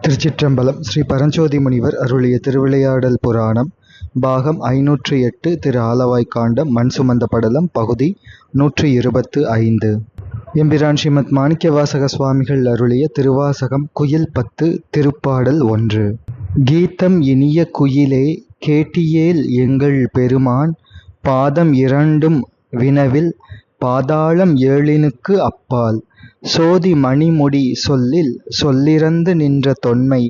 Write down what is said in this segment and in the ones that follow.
திருச்சிற்றம்பலம். ஸ்ரீ பரஞ்சோதி முனிவர் அருளிய திருவிளையாடல் புராணம் பாகம் 508 திரு ஆலவாய்க்காண்டம் மண் சுமந்த படலம் பகுதி 125. எம்பிரான் ஸ்ரீமத் மாணிக்கவாசக சுவாமிகள் அருளிய திருவாசகம் குயில் 10 திருப்பாடல் 1. கீதம் இனிய குயிலே கேட்டியேல் எங்கள் பெருமான் பாதம் இரண்டும் வினவில் பாதாளம் ஏழினுக்கு அப்பால் சோதி மணிமுடி சொல்லில் சொல்லிறந்து நின்ற தொன்மை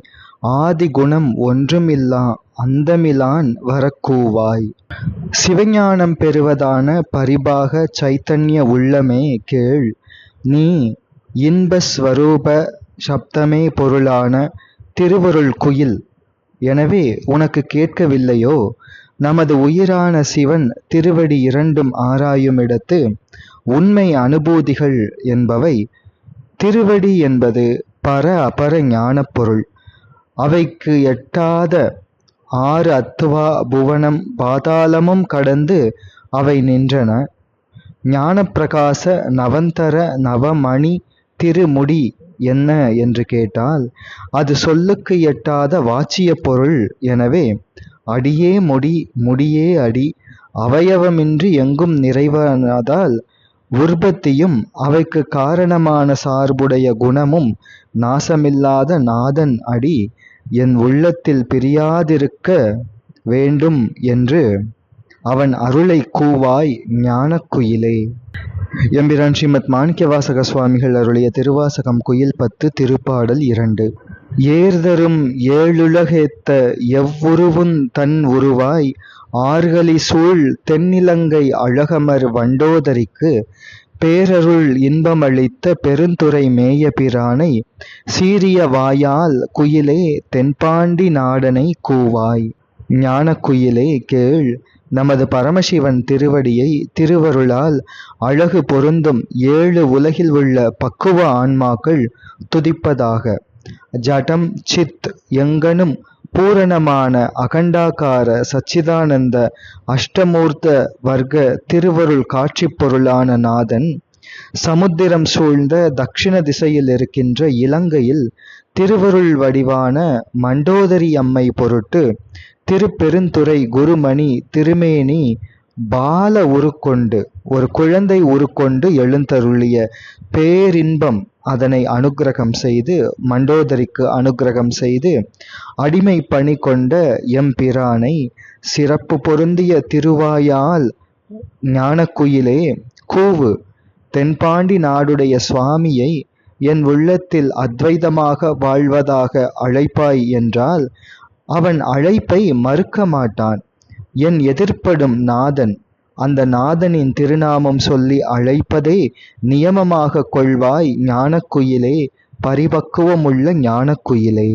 ஆதி குணம் ஒன்றுமில்லா அந்தமிலான் வரக்கூவாய். சிவஞானம் பெறுவதான பரிபாக சைத்தன்ய உள்ளமே கேள், நீ இன்பஸ்வரூப சப்தமே பொருளான திருவருள் குயில். எனவே உனக்கு கேட்கவில்லையோ? நமது உயிரான சிவன் திருவடி இரண்டும் ஆராயுமிடத்து உண்மை அனுபூதிகள் என்பவை. திருவடி என்பது பர அபர ஞானப் பொருள். அவைக்கு எட்டாத 6 அத்துவா புவனம் பாதாளமும் கடந்து அவை நின்றன. ஞானப்பிரகாச நவந்தர நவமணி திருமுடி என்ன என்று கேட்டால் அது சொல்லுக்கு எட்டாத வாச்சிய பொருள். எனவே அடியே முடி, முடியே அடி, அவயவமின்றி எங்கும் நிறைவானதால் உற்பத்தியும் அவைக்கு காரணமான சார்புடைய குணமும் நாசமில்லாத நாதன் அடி என் உள்ளத்தில் பிரியாதிருக்க வேண்டும் என்று அவன் அருளை கூவாய் ஞானக்குயிலே. எம்பிரான் ஸ்ரீமத் மாணிக்கவாசக சுவாமிகள் அருளிய திருவாசகம் குயில் 10 திருப்பாடல் 2. ஏர்தரும் ஏழுலகேத்த எவ்வுருவுந் தன் உருவாய் ஆர்களி சூழ் தென்னிலங்கை அழகமர் வண்டோதரிக்கு பேரருள் இன்பமளித்த பெருந்துறை மேய பிரானை சீரிய வாயால் குயிலே தென்பாண்டி நாடனை கூவாய். ஞானக்குயிலே கேள், நமது பரமசிவன் திருவடியை திருவருளால் அழகு பொருந்தும் 7 உலகில் உள்ள பக்குவ ஆன்மாக்கள் துதிப்பதாக. ஜடம் சித் எங்கனும் பூரணமான அகண்டாகார சச்சிதானந்த அஷ்டமூர்த்த வர்க்க திருவருள் காட்சி பொருளான நாதன் சமுத்திரம் சூழ்ந்த தட்சிண திசையில் இருக்கின்ற இலங்கையில் திருவருள் வடிவான மண்டோதரி அம்மை பொருட்டு திருப்பெருந்துறை குருமணி திருமேனி பால உருக்கொண்டு ஒரு குழந்தை உருக்கொண்டு எழுந்தருளிய பேரின்பம் அதனை அனுக்கிரகம் செய்து மண்டோதரிக்கு அனுக்கிரகம் செய்து அடிமை பணி கொண்ட எம்பிரானை சிறப்பு பொருந்திய திருவாயால் ஞானக்குயிலே கூவு. தென்பாண்டி நாடுடைய சுவாமியை என் உள்ளத்தில் அத்வைதமாக வாழ்வதாக அழைப்பாய் என்றால் அவன் அழைப்பை மறுக்க மாட்டான். என் எதிர்ப்படும் நாதன், அந்த நாதனின் திருநாமம் சொல்லி அழைப்பதே நியமமாக கொள்வாய் ஞானக்குயிலே, பரிபக்குவமுள்ள ஞானக்குயிலே.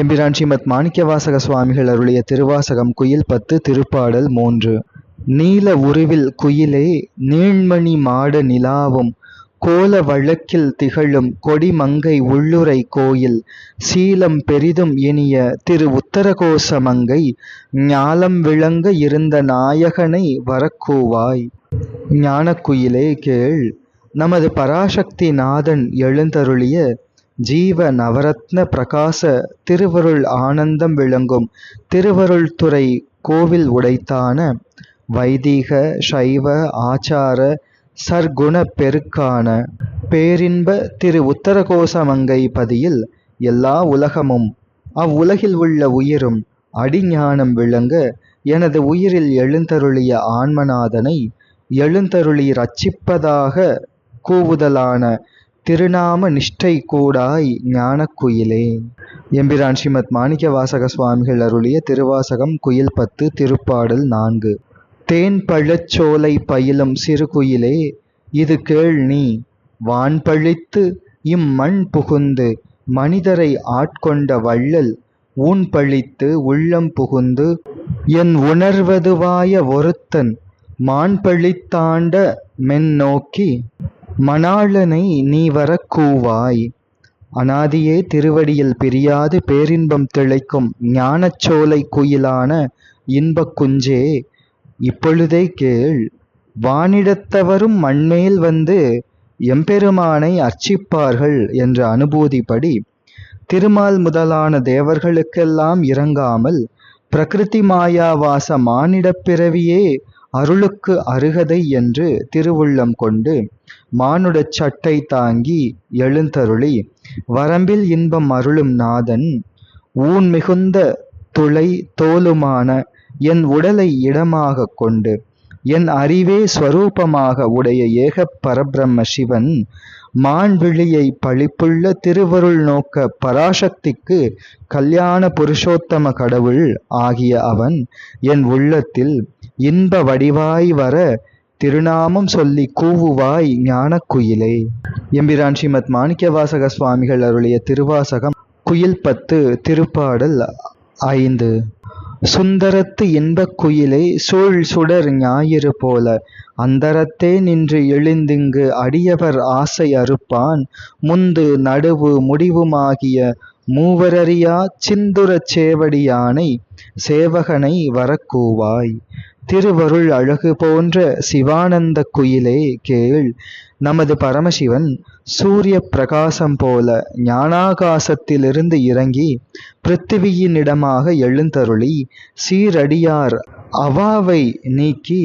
எம்பிரான் ஸ்ரீமத் மாணிக்கவாசக சுவாமிகள் அருளிய திருவாசகம் குயில் 10 திருப்பாடல் 3. நீல உருவில் குயிலே நீண்மணி மாட நிலாவும் கோல வழக்கில் திகழும் கொடிமங்கை உள்ளுரை கோயில் சீலம் பெரிதும் இனிய திரு உத்தரகோச மங்கை ஞாலம் விளங்க இருந்த நாயகனை வரக்கூவாய். ஞானக்குயிலே கேள், நமது பராசக்தி நாதன் எழுந்தருளிய ஜீவ நவரத்ன பிரகாச திருவருள் ஆனந்தம் விளங்கும் திருவருள் துறை கோவில் உடைத்தான வைதீக சைவ ஆச்சார சர்க்குண பெருக்கான பேரின்ப திரு உத்தரகோசமங்கை பதியில் எல்லா உலகமும் அவ்வுலகில் உள்ள உயிரும் அடிஞானம் விளங்க எனது உயிரில் எழுந்தருளிய ஆன்மநாதனை எழுந்தருளி ரட்சிப்பதாக கூவுதலான திருநாம நிஷ்டை கூடாய் ஞானக்குயிலே. எம்பிரான் ஸ்ரீமத் மாணிக்கவாசக சுவாமிகள் அருளிய திருவாசகம் குயில் 10 திருப்பாடல் 4. தேன் பழச்சோலை பயிலும் சிறுகுயிலே இது கேள், நீ வான்பழித்து இம்மண் புகுந்து மனிதரை ஆட்கொண்ட வள்ளல் ஊன் பழித்து உள்ளம் புகுந்து என் உணர்வதுவாய ஒருத்தன் மான்பழித்தாண்ட மென் நோக்கி மணாளனை நீ வரக்கூவாய். அனாதியே திருவடியில் பிரியாது பேரின்பம் திளைக்கும் ஞானச்சோலை குயிலான இன்பக் குஞ்சே, இப்பொழுதே கேள், வானிடத்தவரும் மண்மேல் வந்து எம்பெருமானை அர்ச்சிப்பார்கள் என்ற அனுபூதிப்படி திருமால் முதலான தேவர்களுக்கெல்லாம் இறங்காமல் பிரகிருதி மாயாவாச மானிடப் பிறவியே அருளுக்கு அருகதை என்று திருவுள்ளம் கொண்டு மானுடச் சட்டை தாங்கி எழுந்தருளி வரம்பில் இன்பம் அருளும் நாதன் ஊன் மிகுந்த துளை தோலுமான என் உடலை இடமாக கொண்டு என் அறிவே ஸ்வரூபமாக உடைய ஏக பரபிரம்ம சிவன் மான்விழியை பழிப்புள்ள திருவருள் நோக்க பராசக்திக்கு கல்யாண புருஷோத்தம கடவுள் ஆகிய அவன் என் உள்ளத்தில் இன்ப வடிவாய் வர திருநாமம் சொல்லி கூவுவாய் ஞானக்குயிலே. எம்பிரான் ஸ்ரீமத் மாணிக்கவாசக சுவாமிகள் அருளிய திருவாசகம் குயில் 10 திருப்பாடல் 5. சுந்தரத்து இன்பக் குயிலே சூழ் சுடர் ஞாயிறு போல அந்தரத்தே நின்று எழுந்திங்கு அடியவர் ஆசை அறுப்பான் முந்து நடுவு முடிவுமாகிய மூவரறியா சிந்துரச் சேவடியானை சேவகனை வரக்கூவாய். திருவருள் அழகு போன்ற சிவானந்த குயிலே கேள். நமது பரமசிவன் சூரிய பிரகாசம் போல ஞானாகாசத்திலிருந்து இறங்கி பிருத்திவியினிடமாக எழுந்தருளி சீரடியார் அவாவை நீக்கி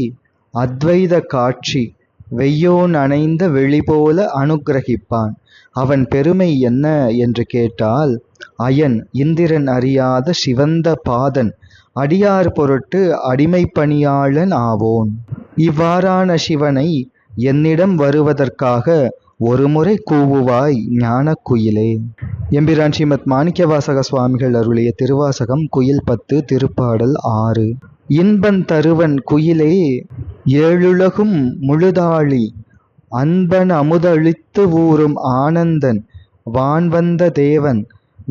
அத்வைத காட்சி வெய்யோன் அணைந்த வெளிபோல அனுக்கிரகிப்பான். அவன் பெருமை என்ன என்று கேட்டால், அயன் இந்திரன் அறியாத சிவந்த பாதன் அடியார் பொருட்டு அடிமை பணியாளன் ஆவோன். இவ்வாறான சிவனை என்னிடம் வருவதற்காக ஒருமுறை கூவுவாய் ஞானக்குயிலே. எம்பிரான் ஸ்ரீமத் மாணிக்கவாசக சுவாமிகள் அருளிய திருவாசகம் குயில் 10 திருப்பாடல் 6. இன்பன் தருவன் குயிலே ஏழுலகும் முழுதாளி அன்பன் அமுதளித்து ஊறும் ஆனந்தன் வான்வந்த தேவன்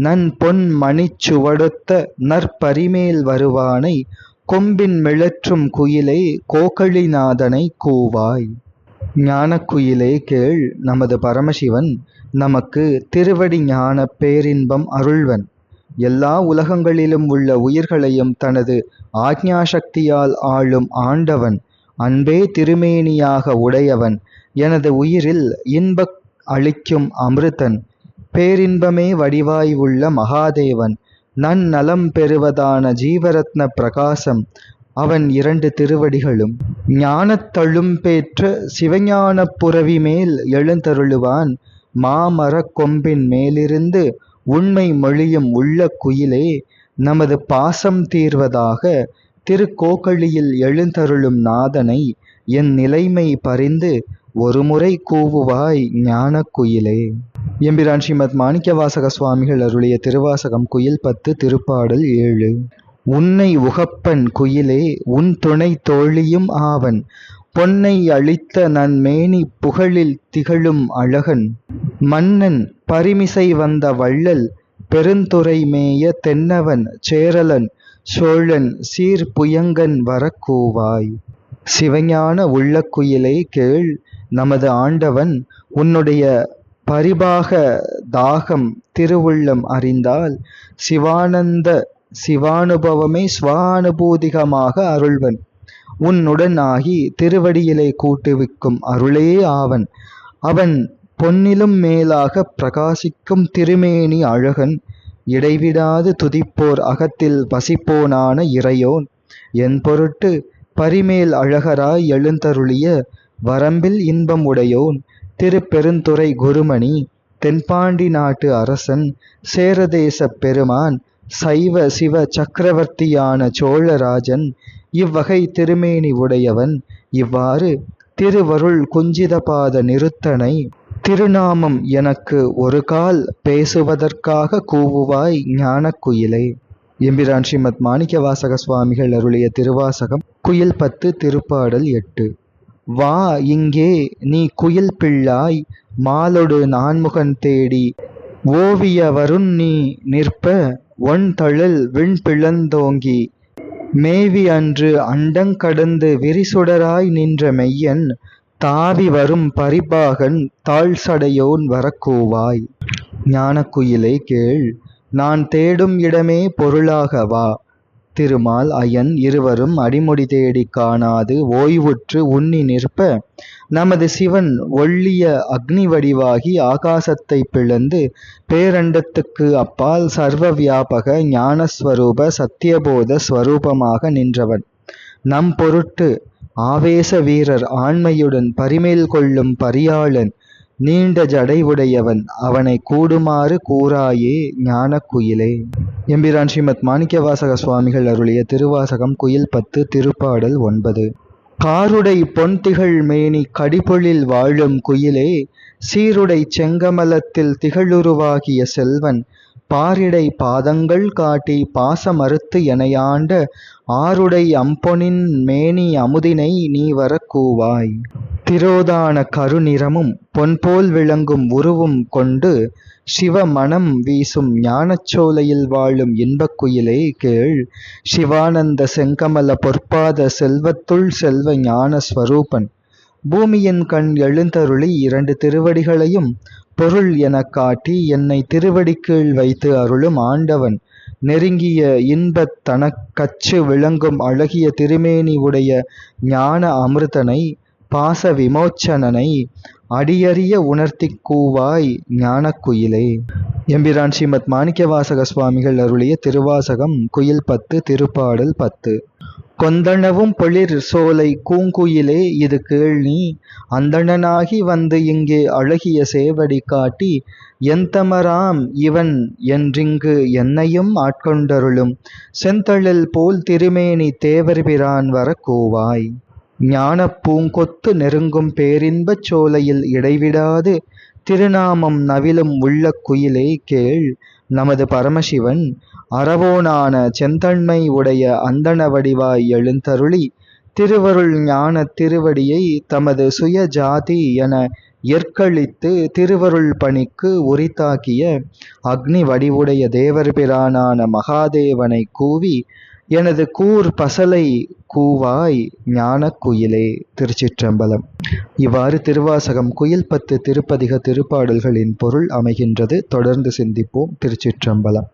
நன் பொன் மணிச்சுவடுத்த நற்பரிமேல் வருவானை கொம்பின் மிளற்றும் குயிலே கோகழிநாதனை கூவாய். ஞானக்குயிலே கேள். நமது பரமசிவன் நமக்கு திருவடி ஞான பேரின்பம் அருள்வன். எல்லா உலகங்களிலும் உள்ள உயிர்களையும் தனது ஆக்ஞா சக்தியால் ஆளும் ஆண்டவன். அன்பே திருமேனியாக உடையவன். எனது உயிரில் இன்பக் அளிக்கும் அமிர்தன். பேரின்பமே வடிவாய் உள்ள மகாதேவன். நன்னலம் பெறுவதான ஜீவரத்ன பிரகாசம் அவன் 2 திருவடிகளும். ஞானத் தழும்பேற்ற சிவஞானப் புரவி மேல் எழுந்தருளுவான். மாமரக் கொம்பின் மேலிருந்து உண்மை மொழியும் உள்ள குயிலே நமது பாசம் தீர்வதாக திருக்கோகழியில் எழுந்தருளும் நாதனை என் நிலைமை பறிந்து ஒருமுறை கூவுவாய் ஞானக்குயிலே. எம்பிரான் ஸ்ரீமத் மாணிக்கவாசக சுவாமிகள் அருளிய திருவாசகம் குயில் 10 திருப்பாடல் 7. உன்னை உகப்பன் குயிலே உன் துணை தோழியும் ஆவன். பொன்னை அளித்த நன்மேனி புகழில் திகழும் அழகன். மன்னன் பரிமிசை வந்த வள்ளல் பெருந்துறை மேய தென்னவன் சேரலன் சோழன் சீர் புயங்கன் வரக்கூவாய். சிவஞான உள்ள குயிலை கேள். நமது ஆண்டவன் உன்னுடைய பரிபாக தாகம் திருவுள்ளம் அறிந்தால் சிவானந்த சிவானுபவமே ஸ்வானுபூதிகமாக அருள்வன். உன்னுடன் ஆகி திருவடியிலே கூட்டுவிக்கும் அருளே ஆவன். அவன் பொன்னிலும் மேலாக பிரகாசிக்கும் திருமேனி அழகன். இடைவிடாது துதிப்போர் அகத்தில் வசிப்போனான இறையோன். என் பொருட்டு பரிமேல் அழகராய் எழுந்தருளிய வரம்பில் இன்பம் உடையோன். திருப்பெருந்துறை குருமணி தென்பாண்டி நாட்டு அரசன் சேரதேச பெருமான் சைவ சிவ சக்கரவர்த்தியான சோழராஜன். இவ்வகை திருமேனி உடையவன். இவ்வாறு திருவருள் குஞ்சிதபாத நிறுத்தனை திருநாமம் எனக்கு ஒரு கால் பேசுவதற்காக கூவுவாய் ஞானக்குயிலே. எம்பிரான் ஸ்ரீமத் மாணிக்கவாசக சுவாமிகள் அருளிய திருவாசகம் குயில் 10 திருப்பாடல் 8. வா இங்கே நீ குயில் பிள்ளாய் மாலொடு நான்முகன் தேடி ஓவிய வருண் நீ நிற்ப ஒன் தழல் விண் பிளந்தோங்கி மேவி அன்று அண்டங்கடந்து விரிசுடராய் நின்ற மெய்யன் தாவி வரும் பரிபாகன் தாழ்சடையோன் வரக்கூவாய். ஞானக்குயிலை கேள். நான் தேடும் இடமே பொருளாக வா. திருமால் அயன் இருவரும் அடிமுடி தேடி காணாது ஓய்வுற்று உண்ணி நிற்ப, நமது சிவன் ஒள்ளிய அக்னி வடிவாகி ஆகாசத்தை பிளந்து பேரண்டத்துக்கு அப்பால் சர்வ வியாபக ஞானஸ்வரூப சத்தியபோத ஸ்வரூபமாக நின்றவன். நம் பொருட்டு ஆவேச வீரர் ஆண்மையுடன் பரிமேல் கொள்ளும் பரியாளன் நீண்ட ஜடை உடையவன், அவனை கூடுமாறு கூறாயே ஞானக் குயிலே. எம்பிரான் ஸ்ரீமத் மாணிக்கவாசக சுவாமிகள் அருளிய திருவாசகம் குயில் 10 திருப்பாடல் 9. காருடை பொன்திகழ் மேனி கடிபொழில் வாழும் குயிலே, சீருடை செங்கமலத்தில் திகழுருவாகிய செல்வன், பாரிடை பாதங்கள் காட்டி பாசமறுத்து எனையாண்ட ஆருடை அம்பொனின் மேனி அமுதினை நீ வரக் கூவாய். திரோதான கருநிறமும் பொன்போல் விளங்கும் உருவும் கொண்டு சிவ மனம் வீசும் ஞானச்சோலையில் வாழும் இன்பக்குயிலே கேள். சிவானந்த செங்கமல பொற்பாத செல்வத்துள் செல்வ ஞான ஸ்வரூபன், பூமியின் கண் எழுந்தருளி 2 திருவடிகளையும் பொருள் எனக் காட்டி என்னை திருவடிக்கீழ் வைத்து அருளும் ஆண்டவன், நெருங்கிய இன்பத் தனக்கச்சு விளங்கும் அழகிய திருமேனி உடைய ஞான அமிர்தனை, பாச விமோச்சனனை அடியறிய உணர்த்திக் கூவாய் ஞானக் குயிலே. எம்பிரான் ஸ்ரீமத் மாணிக்கவாசக சுவாமிகள் அருளிய திருவாசகம் குயில் 10 திருப்பாடல் 10. கொந்தனவும் பொழிற் சோலை கூங்குயிலே இது கேள் நீ, அந்தணனாகி வந்து இங்கே அழகிய சேவடி காட்டி, எந்தமராம் இவன் என்றிங்கு என்னையும் ஆட்கொண்டருளும் செந்தழல் போல் திருமேனி தேவர் பிரான் வரக் கூவாய். ஞானப் பூங்கொத்து நெருங்கும் பேரின்பச் சோலையில் இடைவிடாது திருநாமம் நவிலும் உள்ள குயிலே கேள். நமது பரமசிவன் அறவோனான செந்தன்மை உடைய அந்தண வடிவாய் எழுந்தருளி திருவருள் ஞான திருவடியை தமது சுய ஜாதி என ஏற்களித்து திருவருள் பணிக்கு உரித்தாக்கிய அக்னி வடிவுடைய தேவர் பிரானான மகாதேவனை கூவி எனது கூர் பசலை கூவாய் ஞானக் குயிலே. திருச்சிற்றம்பலம். இவ்வாறு திருவாசகம் குயில் 10 திருப்பதிக திருப்பாடல்களின் பொருள் அமைகின்றது. தொடர்ந்து சிந்திப்போம். திருச்சிற்றம்பலம்.